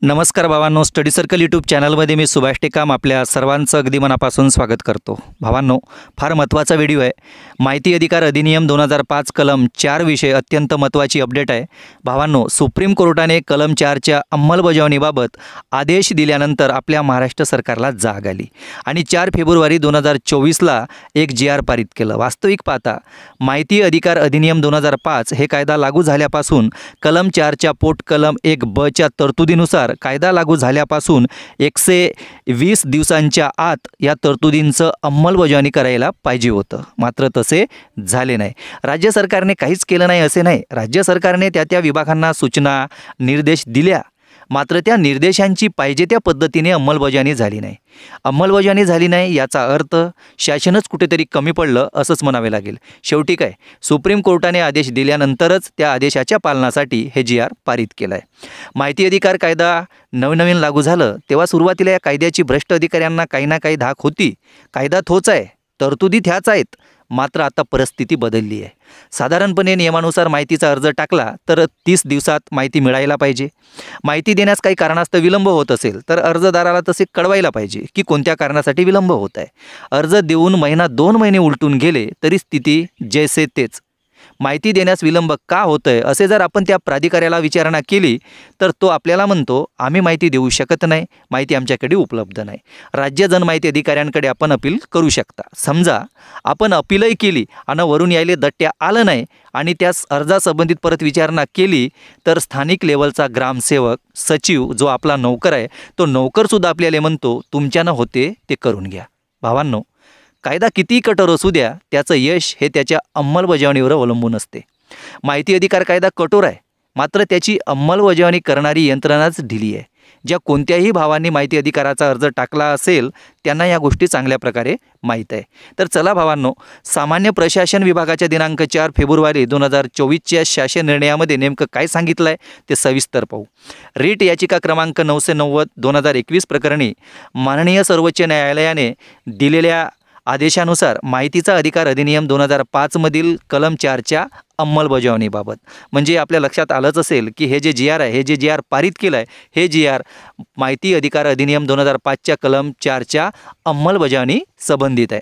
नमस्कार भावांनो, study circle YouTube चॅनलमध्ये मी सुभाष टेकाम आपल्या सर्वांचं अगदी मनापासून स्वागत करतो। भावांनो, फार महत्त्वाचा व्हिडिओ आहे। माहिती अधिकार अधिनियम 2005 कलम 4 विषय अत्यंत महत्त्वाची अपडेट आहे। भावांनो, सुप्रीम कोर्टाने कलम 4च्या अंमलबजावणीबाबत आदेश दिल्यानंतर आपल्या महाराष्ट्र सरकारला जाग आली आणि 4 फेब्रुवारी 2024ला एक GR पारित केलं। वास्तविक पाहता माहिती अधिकार अधिनियम 2005 हे कायदा लागू झाल्यापासून कलम 4च्या पोट कलम 1 च्या तरतुदीनुसार कायदा लागू झाल्यापासून 120 दिवसांच्या आत या तरतुदींचं अंमलबजावणी करायला पाहिजे होतं, मात्र तसे झाले नाही। राज्य सरकारने काहीच केलं नाही असे नाही। राज्य सरकारने त्या विभागांना सूचना निर्देश दिल्या, मात्र त्या निर्देशांची पाहिजे त्या पद्धतीने अंमलबजावणी झाली नाही। अंमलबजावणी झाली नाही याचा अर्थ शासनच कुठेतरी कमी पडलं असंच म्हणावे लागेल। शेवटी काय, सुप्रीम कोर्टाने आदेश दिल्यानंतरच त्या आदेशाच्या पालनासाठी हे GR पारित केलं आहे। माहिती अधिकार कायदा नवीन लागू झालं तेव्हा सुरुवातीला या कायद्याची भ्रष्ट अधिकाऱ्यांना काही ना काही धाक होती। कायदा तोच आहे, तरतुदी त्याच आहेत, मात्र आता परिस्थिती बदलली आहे। साधारणपणे नियमानुसार माहितीचा अर्ज टाकला तर 30 दिवसात माहिती मिळायला पाहिजे। माहिती देण्यास काही कारणास्तव विलंब होत असेल तर अर्जदाराला तसे कळवायला पाहिजे की कोणत्या कारणासाठी विलंब होत आहे। अर्ज देऊन महिना 2 महिने उलटून गेले तरी स्थिती जैसे तेच। माहिती देण्यास विलंब का होतंय असे जर आपण त्या प्राधिकाऱ्याला विचारणा केली तर तो आपल्याला म्हणतो, आम्ही माहिती देऊ शकत नाही, माहिती आमच्याकडे उपलब्ध नाही। राज्य जनमाहिती अधिकाऱ्यांकडे आपण अपील करू शकता। समजा आपण अपीलही केली आणि वरून यायले दट्ट्या आलं नाही आणि त्यास अर्जासंबंधित परत विचारणा केली तर स्थानिक लेवलचा ग्रामसेवक सचिव जो आपला नौकर आहे तो नौकरसुद्धा आपल्याला म्हणतो, तुमच्यानं होते ते करून घ्या। भावांनो, कायदा किती कठोर असू द्या, त्याचं यश हे त्याच्या अंमलबजावणीवर अवलंबून असते। माहिती अधिकार कायदा कठोर आहे, मात्र त्याची अंमलबजावणी करणारी यंत्रणाच ढिली आहे। ज्या कोणत्याही भावांनी माहिती अधिकाराचा अर्ज टाकला असेल त्यांना या गोष्टी चांगल्या प्रकारे माहीत आहे। तर चला भावांनो, सामान्य प्रशासन विभागाच्या दिनांक 4 फेब्रुवारी 2024च्या शासन निर्णयामध्ये नेमकं काय सांगितलं आहे ते सविस्तर पाहू। रीट याचिका क्रमांक 990/2021 प्रकरणी माननीय सर्वोच्च न्यायालयाने दिलेल्या आदेशानुसार माहितीचा अधिकार अधिनियम 2005 मधील कलम 4च्या अंमलबजावणीबाबत, म्हणजे आपल्या लक्षात आलंच असेल की हे जे GR आहे, हे जे GR पारित केलं आहे, हे GR माहिती अधिकार अधिनियम 2005च्या कलम 4च्या अंमलबजावणी संबंधित आहे।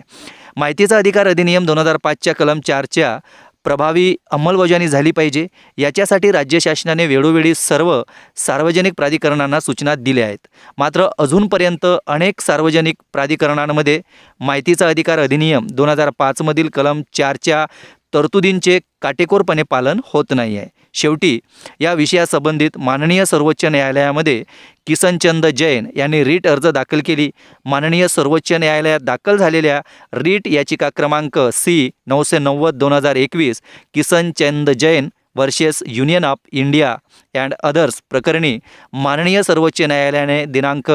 माहितीचा अधिकार अधिनियम 2005च्या कलम 4च्या प्रभावी अंमलबजावणी झाली पाहिजे, याच्यासाठी राज्य शासनाने वेळोवेळी सर्व सार्वजनिक प्राधिकरणांना सूचना दिल्या आहेत। मात्र अजूनपर्यंत अनेक सार्वजनिक प्राधिकरणांमध्ये माहितीचा अधिकार अधिनियम 2005 मधील कलम 4च्या तरतुदींचे काटेकोरपणे पालन होत नाही आहे। शेवटी या विषयासंबंधित माननीय सर्वोच्च न्यायालयामध्ये किसनचंद जैन यांनी रीट अर्ज दाखल केली। माननीय सर्वोच्च न्यायालयात दाखल झालेल्या रीट याचिका क्रमांक C-990/2021 Kishanchand Jain versus union of India and others प्रकरणी माननीय सर्वोच्च न्यायालयाने दिनांक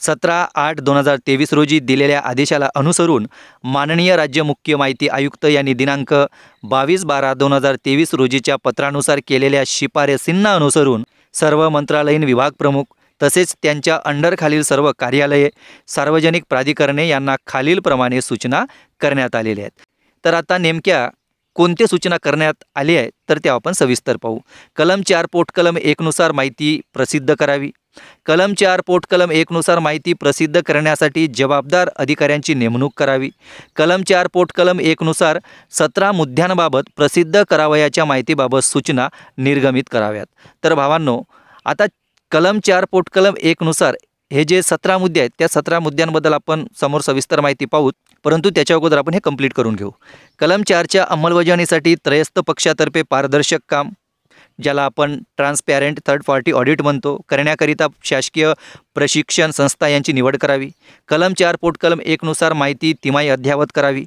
17/8/2023 रोजी दिलेल्या आदेशाला अनुसरून माननीय राज्य मुख्य माहिती आयुक्त यांनी दिनांक 22/12/2023 रोजीच्या पत्रानुसार केलेल्या शिफारसींना अनुसरून सर्व मंत्रालयीन विभाग प्रमुख तसेच त्यांच्या अंडरखालील सर्व कार्यालये, सार्वजनिक प्राधिकरणे यांना खालीलप्रमाणे सूचना करण्यात आलेल्या आहेत। तर आता नेमक्या कोणत्या सूचना करण्यात आली आहेत तर त्या आपण सविस्तर पाहू। कलम 4 पोट कलम 1 नुसार माहिती प्रसिद्ध करावी। कलम 4 पोट कलम 1 नुसार माहिती प्रसिद्ध करण्यासाठी जबाबदार अधिकाऱ्यांची नेमणूक करावी। कलम 4 पोट कलम 1 नुसार 17 मुद्द्यांबाबत प्रसिद्ध करावयाच्या माहितीबाबत सूचना निर्गमित कराव्यात। तर भावांनो, आता कलम 4 पोट कलम 1 नुसार हे जे 17 मुद्दे आहेत त्या 17 मुद्द्यांबद्दल आपण समोर सविस्तर माहिती पाहू, परंतु त्याच्या अगोदर आपण हे कंप्लीट करून घेऊ। कलम 4च्या अंमलबजावणीसाठी त्रयस्थ पक्षातर्फे पारदर्शक काम, ज्याला आपण ट्रान्सपॅरेंट थर्ड पार्टी ऑडिट म्हणतो, करण्याकरिता शासकीय प्रशिक्षण संस्था यांची निवड करावी। कलम 4 पोट कलम 1 नुसार माहिती तिमाही अद्ययावत करावी।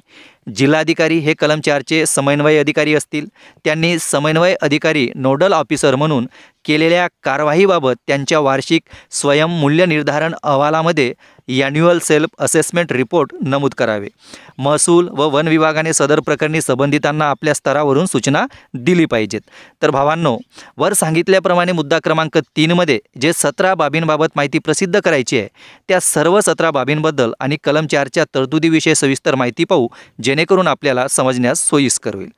जिल्हाधिकारी हे कलम 4चे समन्वय अधिकारी असतील। त्यांनी समन्वय अधिकारी नोडल ऑफिसर म्हणून केलेल्या कारवाईबाबत त्यांच्या वार्षिक स्वयंमूल्य निर्धारण अहवालामध्ये ॲन्युअल सेल्फ असेसमेंट रिपोर्ट नमूद करावे। महसूल व वन विभागाने सदर प्रकरणी संबंधितांना आपल्या स्तरावरून सूचना दिली पाहिजेत। तर भावांनो, वर सांगितल्याप्रमाणे मुद्दा क्रमांक 3 मध्ये जे 17 बाबींबाबत माहिती प्रसिद्ध करायची आहे त्या सर्व 17 बाबींबद्दल आणि कलम 4च्या तरतुदीविषयी सविस्तर माहिती पाहू, जेणेकरून आपल्याला समजण्यास सोयीस्कर होईल।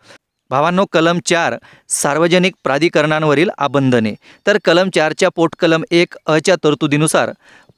भावांनो, कलम 4 सार्वजनिक प्राधिकरणांवरील आबंधने. तर कलम 4च्या पोटकलम 1 अ च्या तरतुदीनुसार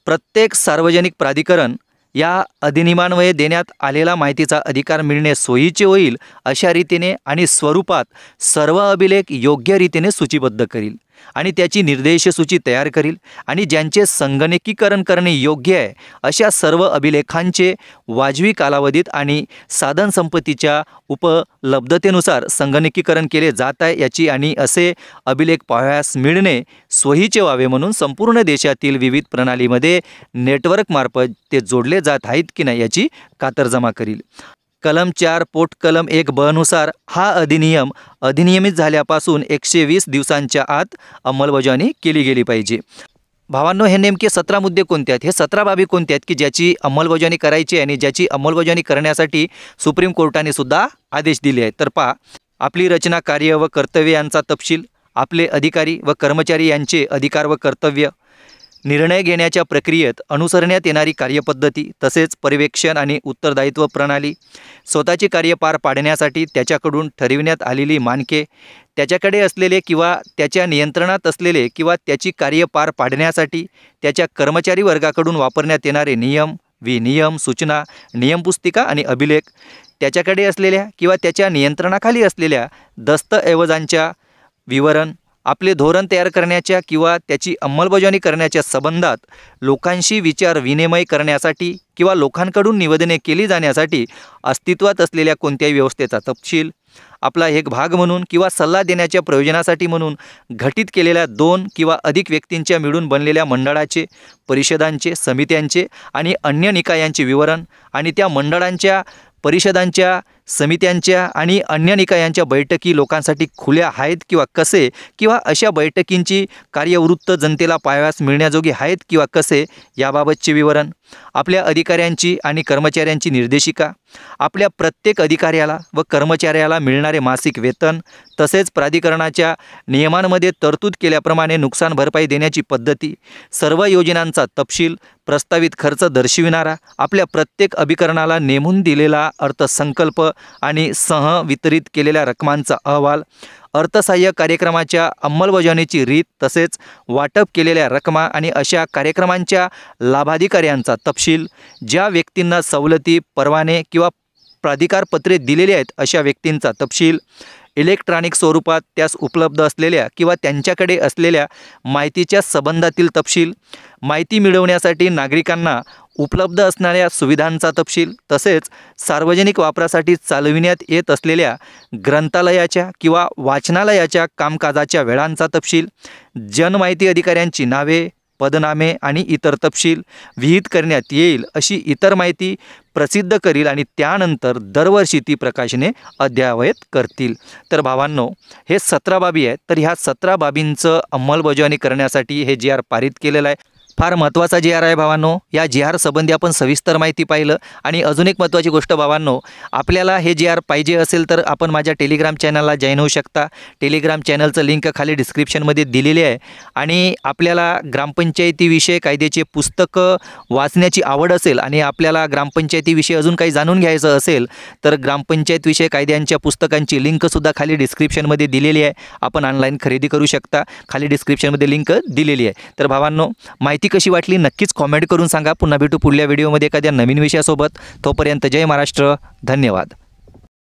प्रत्येक सार्वजनिक प्राधिकरण या अधिनियमान्वये देण्यात आलेला माहितीचा अधिकार मिळणे सोयीचे होईल अशा रीतीने आणि स्वरूपात सर्व अभिलेख योग्य रीतीने सूचीबद्ध करील आणि त्याची निर्देशसूची तयार करील आणि ज्यांचे संगणकीकरण करणे योग्य आहे अशा सर्व अभिलेखांचे वाजवी कालावधीत आणि साधनसंपत्तीच्या उपलब्धतेनुसार संगणकीकरण केले जात आहे याची आणि असे अभिलेख पाहावयास मिळणे सोयीचे व्हावे म्हणून संपूर्ण देशातील विविध प्रणालीमध्ये नेटवर्कमार्फत ते जोडले जात आहेत की नाही याची खातरजमा करील. कलम 4 पोटकलम 1 ब नुसार हा अधिनियम अधिनियमित झाल्यापासून 120 दिवसांच्या आत अंमलबजावणी केली गेली पाहिजे. भावांनो, हे नेमके 17 मुद्दे कोणते आहेत, हे 17 बाबी कोणत्या आहेत की ज्याची अंमलबजावणी करायची आहे आणि ज्याची अंमलबजावणी करण्यासाठी सुप्रीम कोर्टाने सुद्धा आदेश दिले आहेत. तर पहा, आपली रचना, कार्य व कर्तव्य यांचा तपशील, आपले अधिकारी व कर्मचारी यांचे अधिकार व कर्तव्य, निर्णय घेण्याच्या प्रक्रियेत अनुसरण्यात येणारी कार्यपद्धती तसेच पर्यवेक्षण आणि उत्तरदायित्व प्रणाली, स्वतःचे कार्य पार पाडण्यासाठी त्याच्याकडून ठरविण्यात आलेली मानके, त्याच्याकडे असलेले किंवा त्याच्या नियंत्रणात असलेले किंवा त्याची कार्य पार पाडण्यासाठी त्याच्या कर्मचारी वर्गाकडून वापरण्यात येणारे नियम, विनियम, सूचना, नियमपुस्तिका आणि अभिलेख, त्याच्याकडे असलेल्या किंवा त्याच्या नियंत्रणाखाली असलेल्या दस्तऐवजांच्या विवरण, आपले धोरण तयार करण्याच्या किंवा त्याची अंमलबजावणी करण्याच्या संबंधात लोकांशी विचार विनिमय करण्यासाठी किंवा लोकांकडून निवेदने केली जाण्यासाठी अस्तित्वात असलेल्या कोणत्याही व्यवस्थेचा तपशील, आपला एक भाग म्हणून किंवा सल्ला देण्याच्या प्रयोजनासाठी म्हणून घटित केलेल्या 2 किंवा अधिक व्यक्तींच्या मिळून बनलेल्या मंडळाचे, परिषदांचे, समित्यांचे आणि अन्य निकायांचे विवरण आणि त्या मंडळांच्या, परिषदांच्या, समित्यांच्या आणि अन्य निकायांच्या बैठकी लोकांसाठी खुल्या आहेत किंवा कसे किंवा अशा बैठकींची कार्यवृत्त जनतेला पाहावयास मिळण्याजोगी आहेत किंवा कसे याबाबतचे विवरण, आपल्या अधिकाऱ्यांची आणि कर्मचाऱ्यांची निर्देशिका, आपल्या प्रत्येक अधिकाऱ्याला व कर्मचाऱ्याला मिळणारे मासिक वेतन तसेच प्राधिकरणाच्या नियमांमध्ये तरतूद केल्याप्रमाणे नुकसान भरपाई देण्याची पद्धती, सर्व योजनांचा तपशील, प्रस्तावित खर्च दर्शविणारा, आपल्या प्रत्येक अभिकरणाला नेमून दिलेला अर्थसंकल्प आणि वितरित केलेल्या रकमांचा अहवाल, अर्थसहाय्य कार्यक्रमाच्या अंमलबजावणीची रीत तसेच वाटप केलेल्या रकमा आणि अशा कार्यक्रमांच्या लाभाधिकाऱ्यांचा तपशील, ज्या व्यक्तींना सवलती, परवाने किंवा प्राधिकारपत्रे दिलेली आहेत अशा व्यक्तींचा तपशील, इलेक्ट्रॉनिक स्वरूपात त्यास उपलब्ध असलेल्या किंवा त्यांच्याकडे असलेल्या माहितीच्या संबंधातील तपशील, माहिती मिळवण्यासाठी नागरिकांना उपलब्ध असणाऱ्या सुविधांचा तपशील तसेच सार्वजनिक वापरासाठी चालविण्यात येत असलेल्या ग्रंथालयाच्या किंवा वाचनालयाच्या कामकाजाच्या वेळांचा तपशील, जनमाहिती अधिकाऱ्यांची नावे, पदनामे आणि इतर तपशील विहित करण्यात येईल अशी इतर माहिती प्रसिद्ध करील आणि त्यानंतर दरवर्षी ती प्रकाशने अद्ययावत करतील. तर भावांनो, हे 17 बाबी आहेत. तर ह्या 17 बाबींचं अंमलबजावणी करण्यासाठी हे GR पारित केलेलं आहे. फार महत्त्वाचा GR आहे भावांनो. या GR संबंधी आपण सविस्तर माहिती पाहिलं आणि अजून एक महत्त्वाची गोष्ट भावांनो, आपल्याला हे GR पाहिजे असेल तर आपण माझ्या टेलिग्राम चॅनलला जॉईन होऊ शकता. टेलिग्राम चॅनलचं लिंक खाली डिस्क्रिप्शनमध्ये दिलेली आहे आणि आपल्याला ग्रामपंचायतीविषयी कायद्याचे पुस्तकं वाचण्याची आवड असेल आणि आपल्याला ग्रामपंचायतीविषयी अजून काही जाणून घ्यायचं असेल तर ग्रामपंचायतविषयी कायद्यांच्या पुस्तकांची लिंकसुद्धा खाली डिस्क्रिप्शनमध्ये दिलेली आहे. आपण ऑनलाईन खरेदी करू शकता. खाली डिस्क्रिप्शनमध्ये लिंक दिलेली आहे. तर भावांनो, माहिती कशी वाटली नक्कीच कॉमेंट करून सांगा. पुन्हा भेटू पुढल्या व्हिडिओमध्ये एखाद्या नवीन विषयासोबत. तोपर्यंत जय महाराष्ट्र. धन्यवाद.